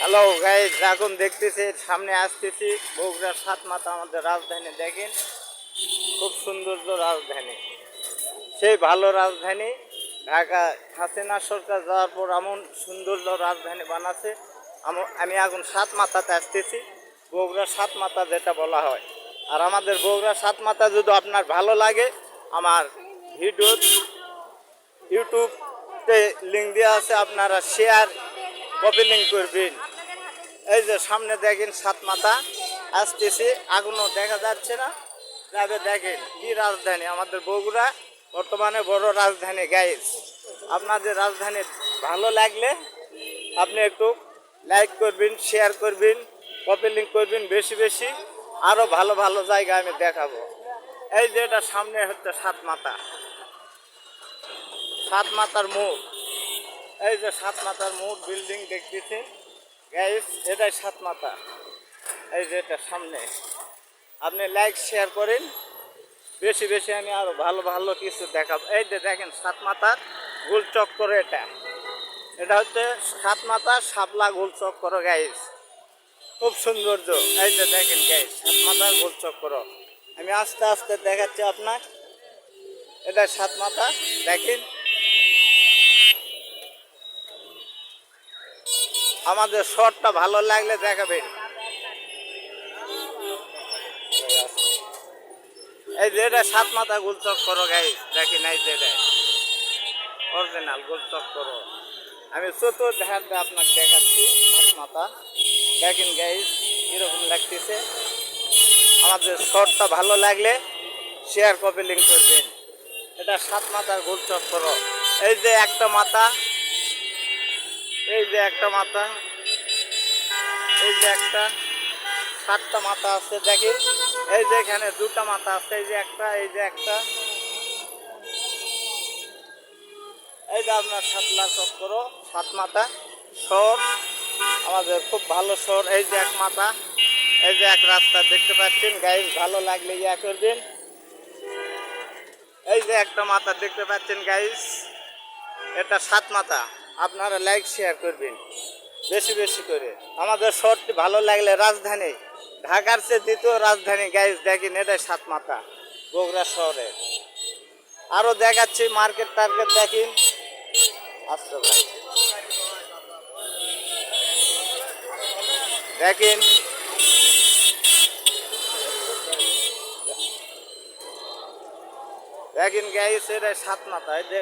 Hello guys, এখন দেখতেছি সামনে আসতেছি বগুড়ার সাতমাথা আমাদের রাজধানী। দেখেন খুব সৌন্দর্য রাজধানী, সেই ভালো রাজধানী। ঢাকা হাসিনা সরকার যাওয়ার পর এমন সৌন্দর্য রাজধানী বানাচ্ছে। আমি এখন সাতমাথাতে আসতেছি, বগুড়ার সাতমাথা যেটা বলা হয়। আর আমাদের বগুড়ার সাতমাথা যদি আপনার ভালো লাগে, আমার ভিডিও ইউটিউবে লিঙ্ক দেওয়া আছে, আপনারা শেয়ার কপি লিঙ্ক করবেন। এই যে সামনে দেখেন সাতমাথা আসতেছি, আগুনও দেখা যাচ্ছে না। যাবে দেখেন কি রাজধানী আমাদের বগুড়া, বর্তমানে বড় রাজধানী। গাইজ, আপনাদের রাজধানী ভালো লাগলে আপনি একটু লাইক করবেন, শেয়ার করবেন, কপি লিঙ্ক করবেন বেশি বেশি। আরও ভালো ভালো জায়গা আমি দেখাবো। এই যে এটা সামনে হচ্ছে সাতমাথা, সাতমাথার মোড়। এই যে সাতমাথার মোড় বিল্ডিং দেখতেছেন গাইজ, এটাই সাতমাথা। এই যে এটা সামনে, আপনি লাইক শেয়ার করেন বেশি বেশি, আমি আরও ভালো ভালো কিছু দেখাবো। এই যে দেখেন সাতমাথার গোল চক্কর, এটা হচ্ছে সাতমাথা শাপলা গোল চক্কর গাইজ, খুব সৌন্দর্য। এই যে দেখেন গাইজ সাতমাথার গোল চক্কর, আমি আস্তে আস্তে দেখাচ্ছি আপনার। এটা সাতমাথা দেখেন। আমাদের শর্টটা ভালো লাগলে দেখাবেন। এই যে এটা সাতমাথা গোল চক্কর গাইজ, দেখেন এই যে এটা অরিজিনাল গোল চক্কর। আমি চতুর্থ ধার দিয়ে আপনাকে দেখাচ্ছি সাতমাথা। দেখেন গাইজ কীরকম লাগতেছে। আমাদের শর্টটা ভালো লাগলে শেয়ার কপি লিঙ্ক করবেন। এটা সাতমাথার গোল চক্কর। এই যে একটা মাথা, এই যে একটা মাথা, এই যে একটা, সাতটা মাথা আছে দেখেন। এই যে এখানে দুটা মাথা আছে, এই যে একটা, এই যে একটা। এই যে আপনার শাপলা চক্কর, সাতমাথা শহর আমাদের খুব ভালো শহর। এই যে এক মাথা, এই যে এক রাস্তা দেখতে পাচ্ছেন গাইজ, ভালো লাগলে ইয়া করবেন। এই যে একটা মাথা দেখতে পাচ্ছেন গাইজ, এটা সাতমাথা। আপনারা লাইক শেয়ার করবেন বেশি বেশি করে। আমাদের শহরটি ভালো লাগলে, রাজধানী ঢাকার চেয়ে দ্বিতীয় রাজধানী গাইজ, দেখেন এটাই সাতমাথা বগুড়া শহরে। আরও দেখাচ্ছি মার্কেট টার্কেট দেখেন। আচ্ছা ভাই দেখেন, দেখেন গাইজ এটাই সাতমাথা। এই যে